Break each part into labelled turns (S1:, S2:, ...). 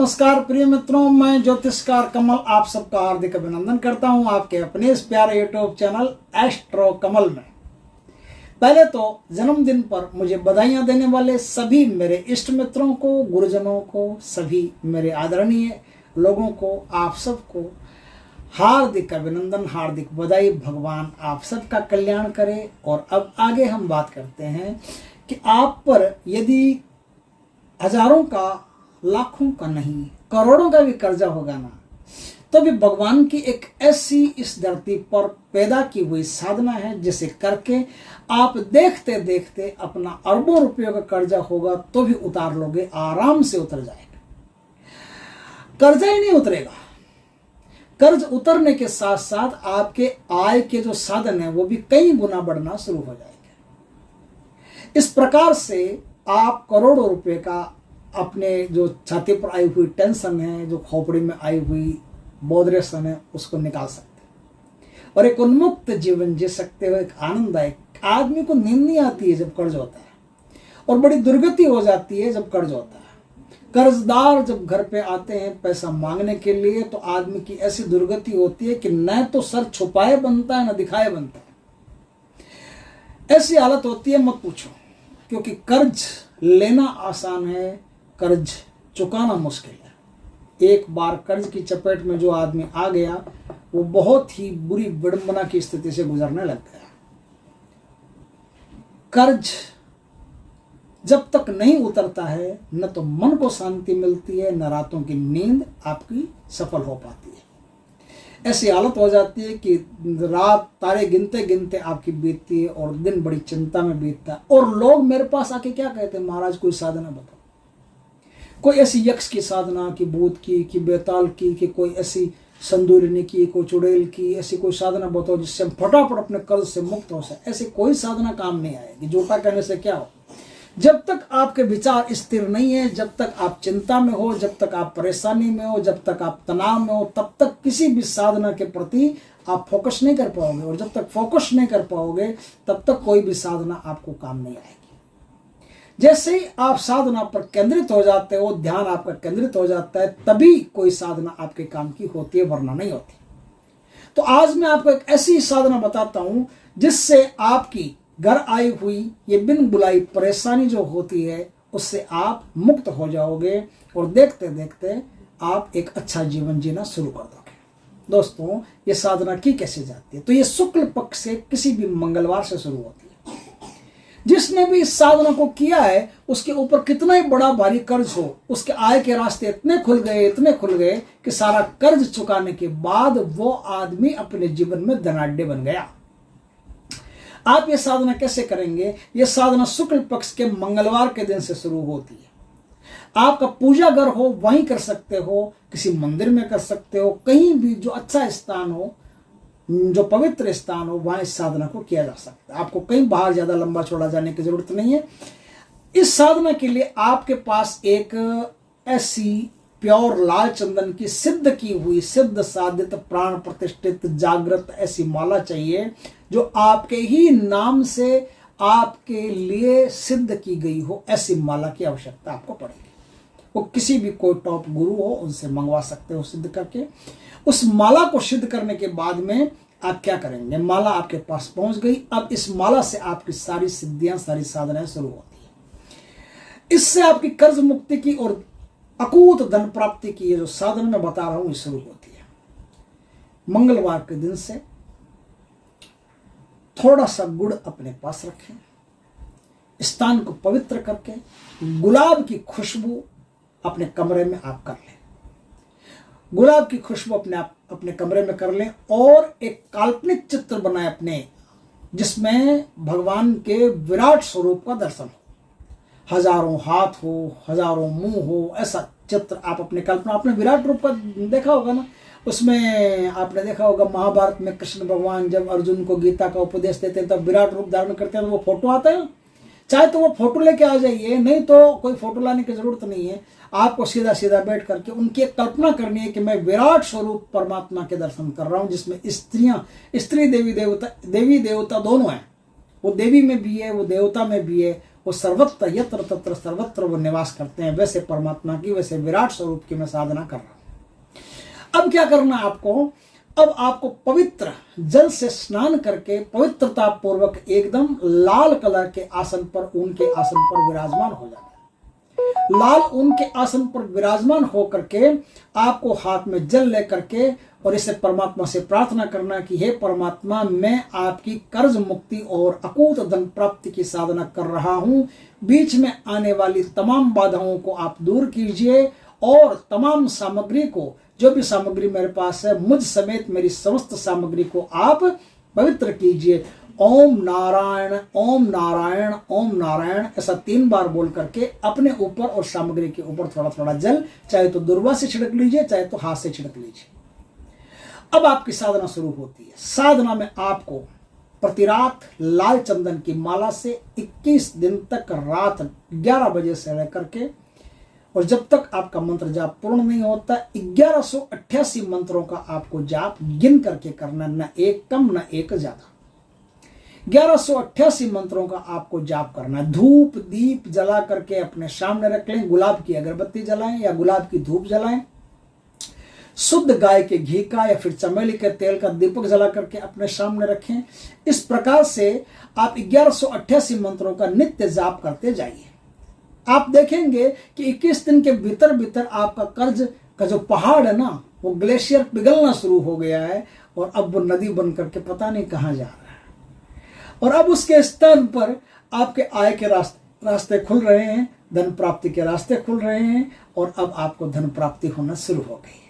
S1: नमस्कार प्रिय मित्रों, मैं ज्योतिषकार कमल आप सबका हार्दिक अभिनंदन करता हूं आपके अपने इस प्यारे यूट्यूब चैनल एस्ट्रो कमल में। पहले तो जन्मदिन पर मुझे बधाइयां देने वाले सभी मेरे इष्ट मित्रों को, गुरुजनों को, सभी मेरे आदरणीय लोगों को, आप सबको हार्दिक अभिनंदन, हार्दिक बधाई। भगवान आप सबका कल्याण करे। और अब आगे हम बात करते हैं कि आप पर यदि हजारों का, लाखों का नहीं, करोड़ों का भी कर्जा होगा ना, तो भी भगवान की एक ऐसी इस धरती पर पैदा की हुई साधना है जिसे करके आप देखते देखते अपना अरबों रुपयों का कर्जा होगा तो भी उतार लोगे, आराम से उतर जाएगा। कर्जा ही नहीं उतरेगा, कर्ज उतरने के साथ साथ आपके आय के जो साधन है वो भी कई गुना बढ़ना शुरू हो जाएंगे। इस प्रकार से आप करोड़ों रुपए का अपने जो छाती पर आई हुई टेंशन है, जो खोपड़ी में आई हुई बोधरेशन है, उसको निकाल सकते हैं और एक उन्मुक्त जीवन जी सकते हो। एक आनंददायक, आदमी को नींद नहीं आती है जब कर्ज होता है और बड़ी दुर्गति हो जाती है जब कर्ज होता है। कर्जदार जब घर पे आते हैं पैसा मांगने के लिए तो आदमी की ऐसी दुर्गति होती है कि न तो सर छुपाए बनता है न दिखाए बनता है। ऐसी हालत होती है, मत पूछो। क्योंकि कर्ज लेना आसान है, कर्ज चुकाना मुश्किल है। एक बार कर्ज की चपेट में जो आदमी आ गया वो बहुत ही बुरी विडंबना की स्थिति से गुजरने लग गया। कर्ज जब तक नहीं उतरता है न तो मन को शांति मिलती है, न रातों की नींद आपकी सफल हो पाती है। ऐसी हालत हो जाती है कि रात तारे गिनते गिनते आपकी बीतती है और दिन बड़ी चिंता में बीतता है। और लोग मेरे पास आके क्या कहते हैं, महाराज कोई साधना बताओ, कोई ऐसी यक्ष की साधना, कि भूत की, कि बेताल की, कि कोई ऐसी संदूरिनी की, कोई चुड़ैल की, ऐसी कोई साधना बताओ जिससे हम फटाफट अपने कर्ज से मुक्त हो सके। ऐसी कोई साधना काम नहीं आएगी। झूठा कहने से क्या हो, जब तक आपके विचार स्थिर नहीं है, जब तक आप चिंता में हो, जब तक आप परेशानी में हो, जब तक आप तनाव में हो, तब तक किसी भी साधना के प्रति आप फोकस नहीं कर पाओगे। और जब तक फोकस नहीं कर पाओगे तब तक कोई भी साधना आपको काम नहीं आएगी। जैसे ही आप साधना पर केंद्रित हो जाते हो, ध्यान आपका केंद्रित हो जाता है, तभी कोई साधना आपके काम की होती है, वरना नहीं होती। तो आज मैं आपको एक ऐसी साधना बताता हूं जिससे आपकी घर आई हुई ये बिन बुलाई परेशानी जो होती है उससे आप मुक्त हो जाओगे और देखते देखते आप एक अच्छा जीवन जीना शुरू कर दोगे। दोस्तों, ये साधना की कैसे जाती है? तो ये शुक्ल पक्ष से किसी भी मंगलवार से शुरू होती है। जिसने भी इस साधना को किया है उसके ऊपर कितना ही बड़ा भारी कर्ज हो, उसके आय के रास्ते इतने खुल गए कि सारा कर्ज चुकाने के बाद वो आदमी अपने जीवन में धनाढ्य बन गया। आप ये साधना कैसे करेंगे? ये साधना शुक्ल पक्ष के मंगलवार के दिन से शुरू होती है। आपका पूजा घर हो वहीं कर सकते हो, किसी मंदिर में कर सकते हो, कहीं भी जो अच्छा स्थान हो, जो पवित्र स्थान हो, वहां इस साधना को किया जा सकता है। आपको कहीं बाहर ज्यादा लंबा चौड़ा जाने की जरूरत नहीं है। इस साधना के लिए आपके पास एक ऐसी प्योर लाल चंदन की सिद्ध की हुई, सिद्ध साधित, प्राण प्रतिष्ठित, जागृत ऐसी माला चाहिए जो आपके ही नाम से आपके लिए सिद्ध की गई हो। ऐसी माला की आवश्यकता आपको पड़ेगी। वो किसी भी कोई टॉप गुरु हो उनसे मंगवा सकते हो सिद्ध करके। उस माला को सिद्ध करने के बाद में आप क्या करेंगे? माला आपके पास पहुंच गई, अब इस माला से आपकी सारी सिद्धियां, सारी साधनाएं शुरू होती है। इससे आपकी कर्ज मुक्ति की और अकूत धन प्राप्ति की ये जो साधन मैं बता रहा हूं ये शुरू होती है। मंगलवार के दिन से थोड़ा सा गुड़ अपने पास रखें, स्थान को पवित्र करके गुलाब की खुशबू अपने कमरे में आप कर लें। गुलाब की खुशबू अपने कमरे में कर लें और एक काल्पनिक चित्र बनाएं अपने, जिसमें भगवान के विराट स्वरूप का दर्शन हो। हजारों हाथ हो, हजारों मुंह हो, ऐसा चित्र आप अपने कल्पना, आपने विराट रूप का देखा होगा ना, उसमें आपने देखा होगा महाभारत में कृष्ण भगवान जब अर्जुन को गीता का उपदेश देते हैं तब विराट रूप धारण करते हैं, तो वो फोटो आता है। चाहे तो वो फोटो लेके आ जाइए, नहीं तो कोई फोटो लाने की जरूरत नहीं है। आपको सीधा सीधा बैठ करके उनकी एक कल्पना करनी है कि मैं विराट स्वरूप परमात्मा के दर्शन कर रहा हूं, जिसमें स्त्री देवी देवता दोनों हैं। वो देवी में भी है, वो देवता में भी है, वो सर्वत्र यत्र तत्र सर्वत्र वो निवास करते हैं, वैसे परमात्मा की, वैसे विराट स्वरूप की मैं साधना कर रहा हूं। अब क्या करना है आपको, अब आपको पवित्र जल से स्नान करके पवित्रता पूर्वक एकदम लाल कलर के आसन पर, ऊन के आसन पर विराजमान हो जाना है। लाल ऊन के आसन पर विराजमान होकर के आपको हाथ में जल लेकर के और इसे परमात्मा से प्रार्थना करना कि हे परमात्मा, मैं आपकी कर्ज मुक्ति और अकूत धन प्राप्ति की साधना कर रहा हूं। बीच में आने वाली तमाम बाधाओं को आप दूर कीजिए और तमाम सामग्री को, जो भी सामग्री मेरे पास है, मुझ समेत मेरी समस्त सामग्री को आप पवित्र कीजिए। ओम नारायण ओम नारायण ओम नारायण ऐसा 3 बार बोल करके अपने ऊपर और सामग्री के ऊपर थोड़ा थोड़ा जल, चाहे तो दुर्वा से छिड़क लीजिए, चाहे तो हाथ से छिड़क लीजिए। अब आपकी साधना शुरू होती है। साधना में आपको प्रति रात लाल चंदन की माला से 21 दिन तक रात 11 बजे से लेकर के और जब तक आपका मंत्र जाप पूर्ण नहीं होता 1188 मंत्रों का आपको जाप गिन करके करना, न एक कम न एक ज्यादा। 1188 मंत्रों का आपको जाप करना है। धूप दीप जला करके अपने सामने रख लें, गुलाब की अगरबत्ती जलाएं या गुलाब की धूप जलाएं, शुद्ध गाय के घी का या फिर चमेली के तेल का दीपक जला करके अपने सामने रखें। इस प्रकार से आप 1188 मंत्रों का नित्य जाप करते जाइए। आप देखेंगे कि 21 दिन के भीतर भीतर आपका कर्ज का जो पहाड़ है ना, वो ग्लेशियर पिघलना शुरू हो गया है और अब वो नदी बन करके पता नहीं कहां जा रहा है। और अब उसके स्थान पर आपके आय के रास्ते खुल रहे हैं, धन प्राप्ति के रास्ते खुल रहे हैं और अब आपको धन प्राप्ति होना शुरू हो गई है।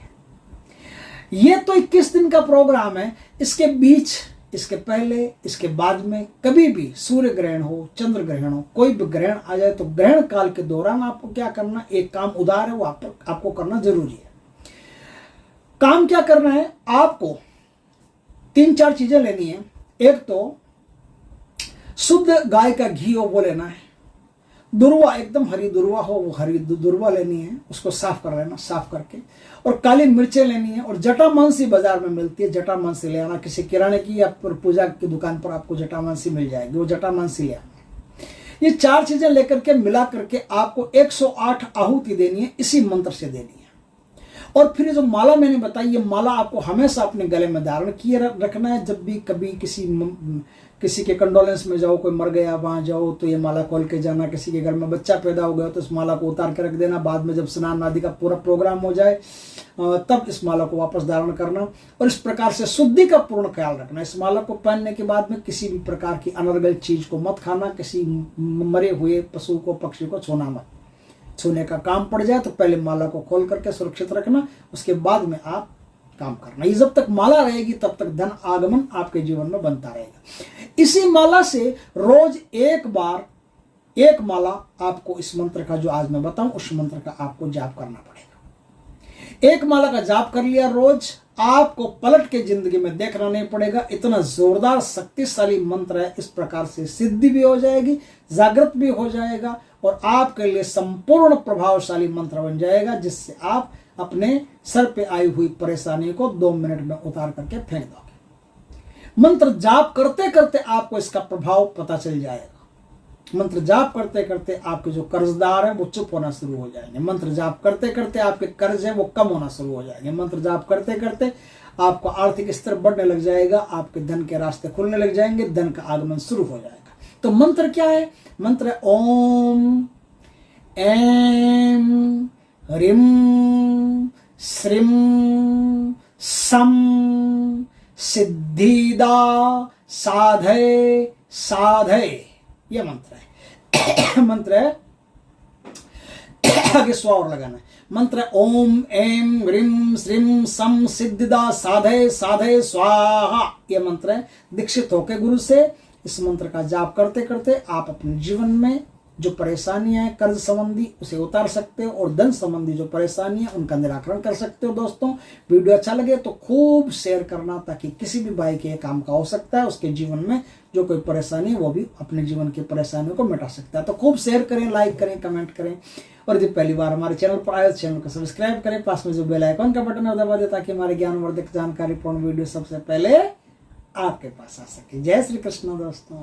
S1: ये तो 21 दिन का प्रोग्राम है। इसके बीच, इसके पहले, इसके बाद में कभी भी सूर्य ग्रहण हो, चंद्र ग्रहण हो, कोई भी ग्रहण आ जाए तो ग्रहण काल के दौरान आपको क्या करना, एक काम उदार है वो आपको करना जरूरी है। काम क्या करना है, आपको 3-4 चीजें लेनी है। एक तो शुद्ध गाय का घी हो वो लेना है। दुर्वा, एकदम हरी दुर्वा हो वो हरी दुर्वा लेनी है, उसको साफ कर लेना, साफ करके। और काली मिर्चें लेनी है और जटामांसी बाजार में मिलती है, जटामांसी ले आना। किसी किराने की या पूजा की दुकान पर आपको जटामांसी मिल जाएगी, वो जटामांसी ले आना। ये 4 चीजें लेकर के मिला करके आपको 108 आहुति देनी है, इसी मंत्र से देनी है। और फिर जो माला मैंने बताई, ये माला आपको हमेशा अपने गले में धारण किए रखना है। जब भी कभी किसी के कंडोलेंस में जाओ, कोई मर गया वहां जाओ तो ये माला खोल के जाना। किसी के घर में बच्चा पैदा हो गया तो इस माला को उतार के रख देना। बाद में जब स्नान आदि का पूरा प्रोग्राम हो जाए तब इस माला को वापस धारण करना। और इस प्रकार से शुद्धि का पूर्ण ख्याल रखना। इस माला को पहनने के बाद में किसी भी प्रकार की अनर्गल चीज को मत खाना, किसी मरे हुए पशु को, पक्षी को छूना मत। छूने का काम पड़ जाए तो पहले माला को खोल करके सुरक्षित रखना, उसके बाद में आप काम करना। ये जब तक माला रहेगी तब तक धन आगमन आपके जीवन में बनता रहेगा। इसी माला से रोज एक माला आपको, इस मंत्र का जो आज मैं बताऊं उस मंत्र का आपको जाप करना पड़ेगा। एक माला का जाप कर लिया रोज, आपको पलट के जिंदगी में देखना नहीं पड़ेगा। इतना जोरदार शक्तिशाली मंत्र है। इस प्रकार से सिद्धि भी हो जाएगी, जागृत भी हो जाएगा और आपके लिए संपूर्ण प्रभावशाली मंत्र बन जाएगा, जिससे आप अपने सर पे आई हुई परेशानी को 2 मिनट में उतार करके फेंक दोगे। मंत्र जाप करते करते आपको इसका प्रभाव पता चल जाएगा। मंत्र जाप करते करते आपके जो कर्जदार हैं वो चुप होना शुरू हो जाएंगे। मंत्र जाप करते करते आपके कर्ज है वो कम होना शुरू हो जाएंगे। मंत्र जाप करते करते आपका आर्थिक स्तर बढ़ने लग जाएगा, आपके धन के रास्ते खुलने लग जाएंगे, धन का आगमन शुरू हो जाएगा। तो मंत्र क्या है? मंत्र है ओम ऐं ह्रीं श्रीं सं सिद्धिदा साधय साधय, ये मंत्र है। मंत्र है, आगे स्व और लगाना है। मंत्र है ओम ऐं ह्रीं श्रीं सं सिद्धिदा साधय साधय स्वाहा। ये मंत्र है। दीक्षित होके गुरु से इस मंत्र का जाप करते करते आप अपने जीवन में जो परेशानियां हैं कर्ज संबंधी उसे उतार सकते हो और धन संबंधी जो परेशानी है उनका निराकरण कर सकते हो। दोस्तों, वीडियो अच्छा लगे तो खूब शेयर करना, ताकि किसी भी भाई के काम का हो सकता है, उसके जीवन में जो कोई परेशानी है वो भी अपने जीवन की परेशानियों को मिटा सकता है। तो खूब शेयर करें, लाइक करें, कमेंट करें और यदि पहली बार हमारे चैनल पर आए तो चैनल को सब्सक्राइब करें। पास में जो बेल आइकन का बटन है दबा दें, ताकि हमारे ज्ञानवर्धक जानकारीपूर्ण वीडियो सबसे पहले आपके पास आ सके। जय श्री कृष्ण दोस्तों।